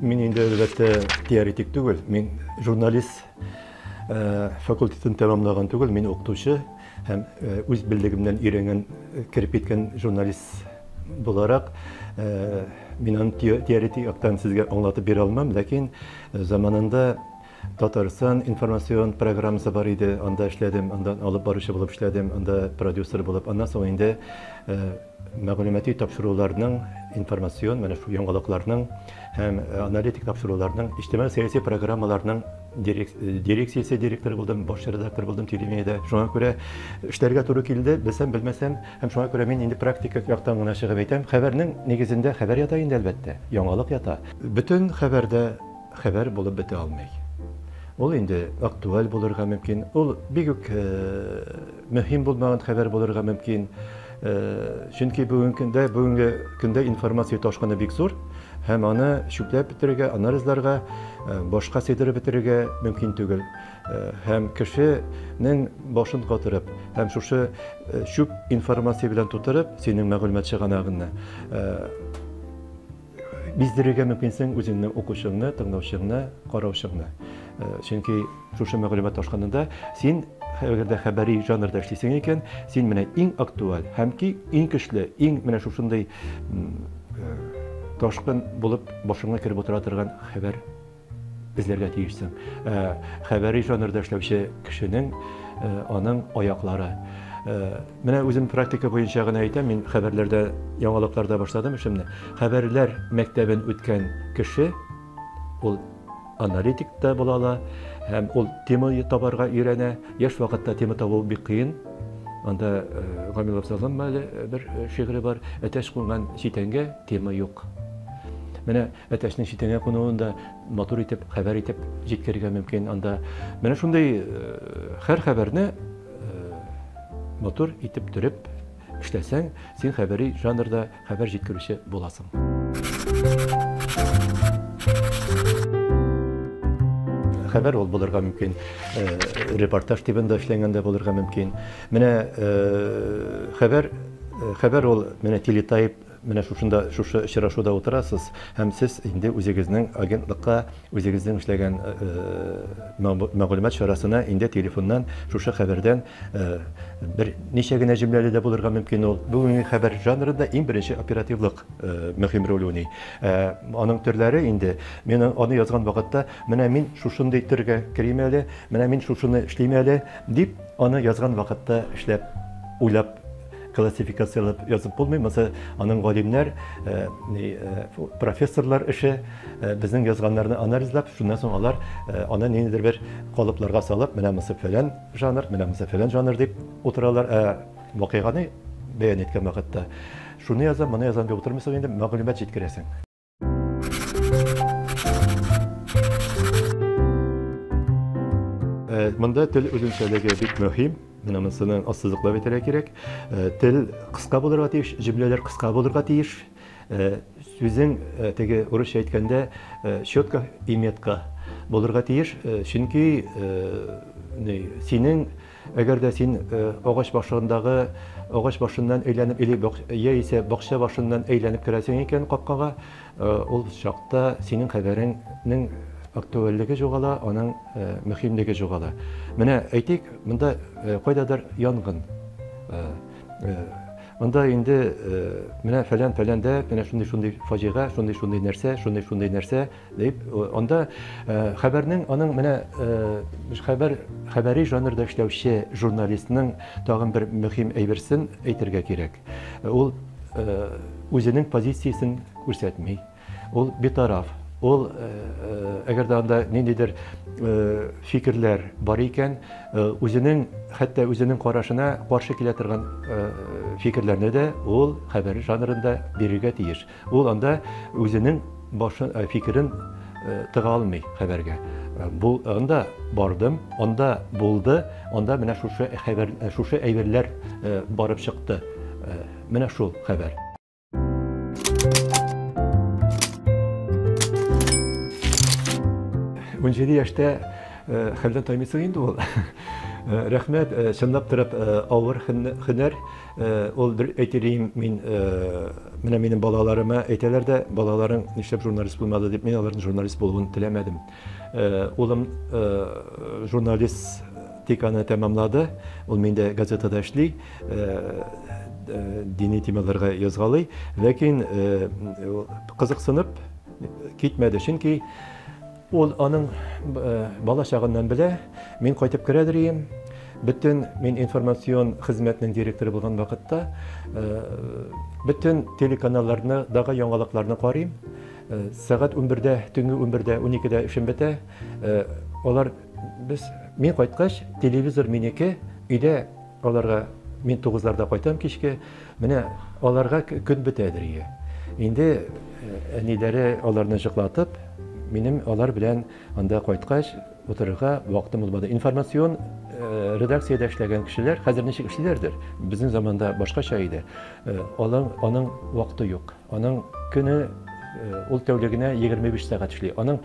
Мин инде әлбәттә теоретик түгел, мин журналист факультетын тәмамлаган түгел, мин укытучы һәм үз белдегемнән өйрәнгән кирип киткән журналист буларак, мин теоретик яктан сезгә аңлатып бирә алмам, ләкин заманында Татарстан информацион программасы бар иде, анда эшләдем, анда алып баручы булып эшләдем, анда продюсер булып, аннан соң инде мәгълүмати тапшыруларның, информацион, менә шу яңалыкларның һәм аналитик тапшыруларның, иҗтимаи сәяси программаларның дирекциясе директоры булдым, баш редактор булдым телевидениедә. Шуңа күрә эшләргә туры килде, белсәм, белмәсәм, һәм шуңа күрә мин инде практика яктан гына чыгып әйтәм, хәбәрнең нигезендә хәбәр ята инде әлбәттә, яңалык ята. Бөтен хәбәрдә хәбәр булып бетә алмый. Ул инде актуаль булырга мөмкин, ул бик үк мөһим булмаган хәбәр булырга мөмкин. Чөнки бүгенге көндә информация ташкыны бик зур, һәм аны шүпләп бетерергә, анализларга, башка сыйдырып бетерергә мөмкин түгел. Һәм кешенең башын катырып, һәм шушы шүп информация белән тутырып, синең мәгълүмат чыганагыңны биздерергә мөмкинсең үзеңнең укучыңны, тыңлаучыңны, караучыңны. Чөнки шушы мәгълүмат ташканында син әгәрдә хәбәри жанрда эшлисең икән, син менә иң актуаль һәм иң көчле, иң менә шушындай ташкын булып башыңа кирип утыра торган хәбәр эзләргә тиешсең. Хәбәри жанрда эшләүче кешенең аның аяклары. Менә үзем практика буенча гына әйтәм, мин хәбәрләрдә, яңалыкларда башладым эшемне. Хәбәрләр мәктәбен үткән кеше ул аналитик та була ала, һәм ул тема табарга өйрәнә. Яшь вакытта тема табу бик кыен. Анда Гамил Абзалым бер шигыре бар, әтәч кунган читәнгә тема юк. Менә әтәчнең читәнгә кунуында матур итеп, хәбәр итеп җиткерергә мөмкин. Анда менә шундый һәр хәбәрне матур итеп төреп эшләсәң, син хәбәри жанрда хәбәр җиткерүче буласың. Хәбәр ул булырга мөмкин, репортаж тибендә эшләгәндә булырга мөмкин. Менә хәбәр ул менә телетайп, менә шушы очрашуда утырасыз, һәм сез инде үзегезнең агентлыкка, үзегезнең эшләгән мәгълүмат чарасына инде телефоннан шушы хәбәрдән бер ничә генә җөмләле дә булырга мөмкин ул. Бүгенге хәбәр жанрында иң беренче оперативлык мөһим роль уйный. Аның төрләре инде, мен аны язган вакытта, менә мин шушындай төргә кирим әле, менә мин шушыны эшлим әле дип, аны язган вакытта эшләп, уйлап, классификациялап язып булмый. Mesela аның галимнәр, профессорлар эше безнең язганнарны анализлап, шуннан соң алар аны ниндидер бер калыпларга салып, менә мосы фәлән жанр, менә мосы фәлән жанр дип утыралар. Вакыйганы бәян иткән вакытта шуны язам, моны язам дип утырмыйсың, инде мәгълүмат җиткерәсең. Монда тел үзенчәлеге бик мөһим. Менә монысын ассызыклап әйтергә кирәк. Тел кыска булырга тиеш, җөмләләр кыска булырга тиеш. Сүзең теге урысча әйткәндә четко и метко булырга тиеш. Чөнки синең әгәр дә син агач башыннан әйләнеп, яисә бакча башыннан әйләнеп керәсең икән капкага, ул чакта синең хәбәреңнең актуальлеге жогала, аның мөһимлеге жогала. Менә әйтик, монда кайдадыр янгын. Монда инде менә фәләндә, менә шундый фаҗига, шундый нәрсә дип, анда хәбәрнең, аның менә хәбәри жанрда эшләүче журналистның тагын бер мөһим әйберсен әйтергә кирәк. Ул үзенең позициясен күрсәтми. Ул битараф. Ул әгәр дә анда ниндидер фикерләр бар икән, хәтта үзенең карашына каршы килә торган фикерләрне дә ул хәбәр жанрында бирергә тиеш. Ул анда үзенең фикерен тыга алмый хәбәргә. Бу анда бардым, анда булды, анда менә шушы әйберләр барып чыкты. Менә шул хәбәр. 17 yaşta хәлдән таймыйсың инде ул. Рәхмәт, чынлап торып, авыр һөнәр, Ol bir әйтелейм, менә минем балаларыма әйтәләр дә, балаларың нишләп журналист булмады дип, мин аларның журналист булуын теләмәдем. Улым журналистиканы тәмамлады, ул миндә газетада эшли, дини темаларга язгалый, ләкин кызыксынып китмәде, чөнки ул аның бала чагыннан белә, мин кайтып керәдер идем. Bütün min informasyon hizmetinin direktörü bulgan vakitte bütün telekanallarını, dağa yangalıklarını qarayım. Saat 11'de, tüngü 11'de, 12'de işim bete. Olar biz min qaytqaç televizor miniki uyda olarga min 9'larda qaytam kişke. Mene olarga gün bitedir. Indi әниләре аларны жыклатып, минем алар белән анда кайткач отырырга вакытым булмады. Информацион редакциядә эшләгән кешеләр хәзер ничек эшлиләрдер? Безнең заманда башкача иде. Аның вакыты юк. Аның көне ул тәүлегенә 25 сәгать эшли. Аның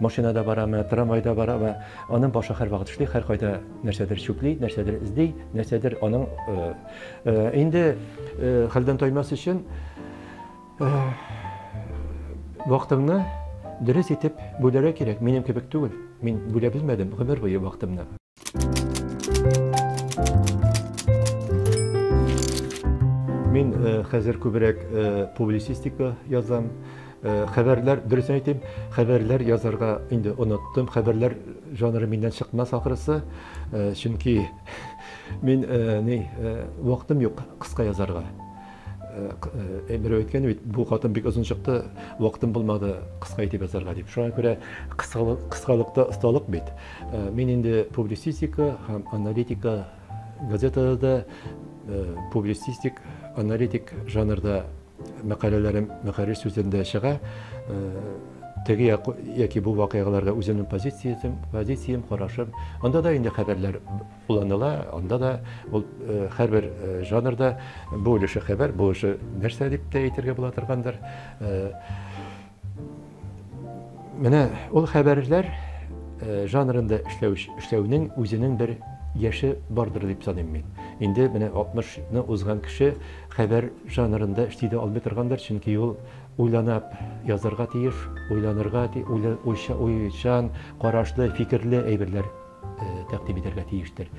машинада барамы, трамвайда барамы, аның башы һәр вакыт эшли, һәр кайда нәрсәдер чүкли, нәрсәдер изди, нәрсәдер аның инде хәлдән таймас өчен вакытыңны дөрес итеп бүләргә кирәк. Минем кебек түгел. Мин бүлә белмәдем гомер буе вакытымны. Мин хәзер күбрәк публицистика язам. Хәбәрләр, дөрес әйтим, хәбәрләр язарга инде оныттым. Хәбәрләр жанры миннән чыкмас ахрысы. Чөнки мин вакытым юк кыска язарга. Эмир өткән бит, бу хатын бик озын чыкты, вакытым булмады кыска итеп язарга дип. Шуңа күрә кыскалыкта осталык бит. Мин инде публицистика һәм аналитика газетада публицистик, аналитик жанрда мәкаләләрем, мәкалә сүзләрендә чыга. Теге яки бу вакыйгаларга үземнең позициям, карашым. Анда да инде хәбәрләр буланыла, анда да ул һәрбер жанрда бу өлеше хәбәр, бу өлеше нәрсә дип тә әйтергә була торгандыр. Менә ул хәбәрләр жанрында эшләүнең үзенең бер яше бардыр дип саныйм мин. Инде менә 60-ны узган кеше хәбәр жанрында эшли дә алмый торгандыр, чөнки ул уйланып язарга тиеш, уйланырга, уйчан, карашлы, фикерле әйберләр тәкъдим итәргә тиештер.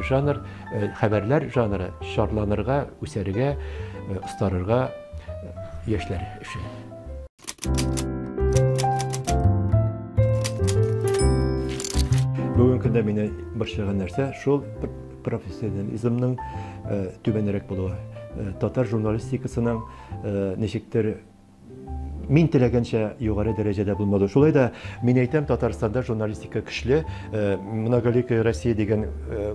Жанр, хәбәрләр жанры шарланырга, үсәргә, устарырга яшьләр эше. Бүген көндә мине борчыган нәрсә шул профессионализмның түбәнрәк булуы. Татар журналистикасының ничектер мин теләгәнчә югары дәрәҗәдә булмады. Шулай да мин әйтәм, Татарстанда журналистика көчле. Многоликая Россия дигән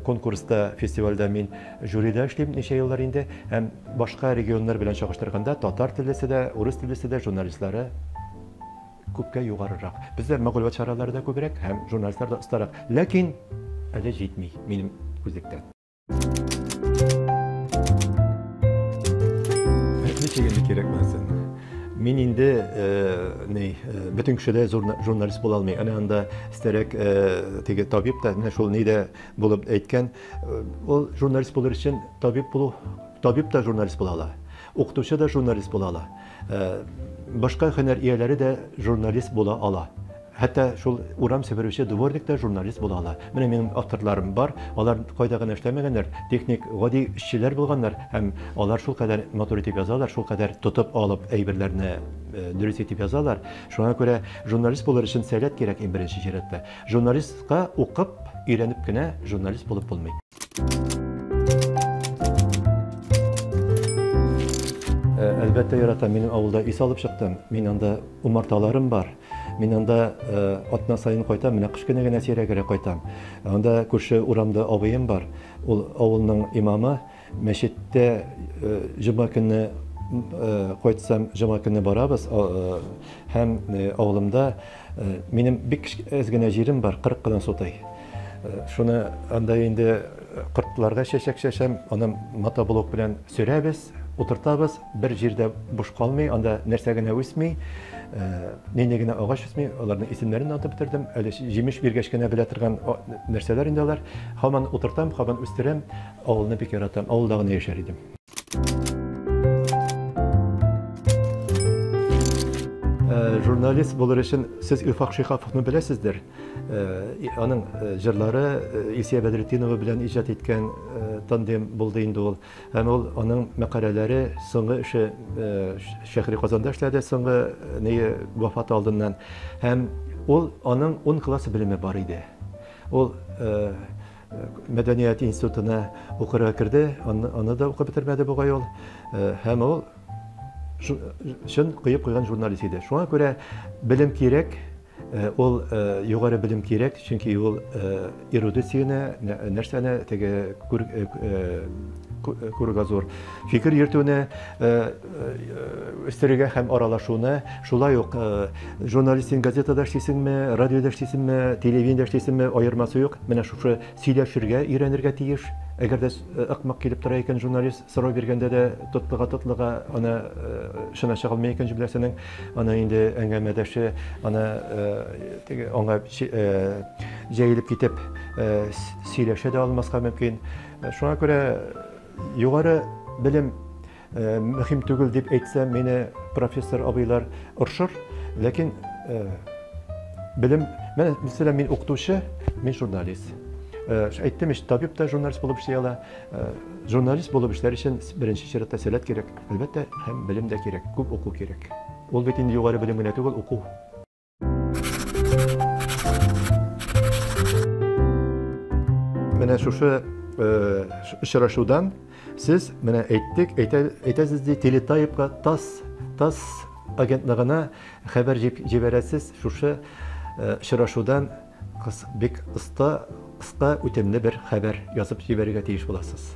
конкурста, фестивальдә мин жюридә эшлим ничә еллар инде. Һәм башка регионнар белән чагыштырганда татар теллесе дә, урыс теллесе дә журналистлары күпкә югарырак. Бездә мәгълүмат чаралары да күбрәк һәм журналистлар да остарак. Ләкин әле җитми минем күзлектән. Ничегенде кирәкмәсен. Мин инде бөтен кешедә журналист була алмый. Анда истәрәк теге табиб та менә шул нидә булып әйткән, ул журналист булыр өчен табиб та журналист була ала. Укытучы да журналист була ала. Башка һөнәр ияләре дә журналист була ала. Хәтта шул урам сәфәрүче дворник та журналист була ала. Менә минем авторларым бар, алар кайда гына эшләмәгәннәр, техник, гади эшчеләр булганнар һәм алар шул кадәр матур итеп язалар, шул кадәр тотып алып әйберләрне дөрес итеп язалар. Шуңа күрә журналист булыр өчен сәләт кирәк иң беренче җирәттә. Журналистка укып, өйрәнеп кенә журналист булып булмый. Әлбәттә яратам, минем авылда ис алып чыктым. Мин анда умарталарым бар. Мин анда атна сайын кайтам, менә кыш көне генә сирәгрәк кайтам. Анда күрше урамда абыем бар. Ул авылның имамы, мәчеттә җома көне кайтсам, җома көне барабыз. Һәм авылымда минем бик әз генә җирем бар, 40 кына сотай. Шуны анда инде кортларга чәчәк чәчәм, аны мотоблок белән сөрәбез, утыртабыз, бер җирдә буш калмый, анда нәрсә генә үсми. Нинди генә агач үсми, аларның исемнәрен атып бетердем. Әле җимеш биргәч кенә белә торган нәрсәләр инде алар. Һаман утыртам, һаман үстерәм, авылны бик яратам. Авылда гына яшәр идем. Журналист булыр өчен сез Илфак Шихаповны беләсездер. Аның җырлары Илсия Бәдретдинова белән иҗат иткән тандем булды инде ул. Һәм ул аның мәкаләләре соңгы эше Шәһри Казанда эшләде, соңгы вафаты алдыннан. Һәм ул аның 10 класс белеме бар иде. Ул Мәдәният институтына укырга керде, аны да укып бетермәде бугай ул. Һәм ул шын кыйып куйган журналист иде. Шуңа күрә белем кирәк, ул югары белем кирәк, чөнки ул эрудицияне, нәрсәне теге күрергә зур фикер йөртүне, өстерергә һәм аралашуны, шулай ук журналистин газетада эшлисеңме, радиода эшлисеңме, телевидениедә эшлисеңме, аермасы юк. Менә шушы сөйләшергә өйрәнергә тиеш. Әгәр дә ыкмак килеп тора икән журналист, сорау биргәндә дә тотлыга аны шуна чыгалмый икән җөмләсенең, аны инде әңгәмәдәше, аны аңа җәелеп китеп сөйләшә дә алмаска мөмкин. Шуңа күрә югары белем мөһим түгел дип әйтсәм, мине профессор абыйлар оршыр, ләкин белем, мәсәлән, мин укытучы, мин журналист. Әйттем, табиб та журналист булып эшли ала. Журналист булып эшләр өчен беренче чиратта сәләт кирәк. Әлбәттә, һәм белем дә кирәк, күп уку кирәк. Ул бит инде югары белем генә түгел, уку. Менә шушы очрашудан сез менә әйтәсез ди, Телетайпка ТАСС агентлыгына хәбәр җибәрәсез. Шушы очрашудан бик кыска үтемле бер хәбәр язып җибәрергә тиеш буласыз.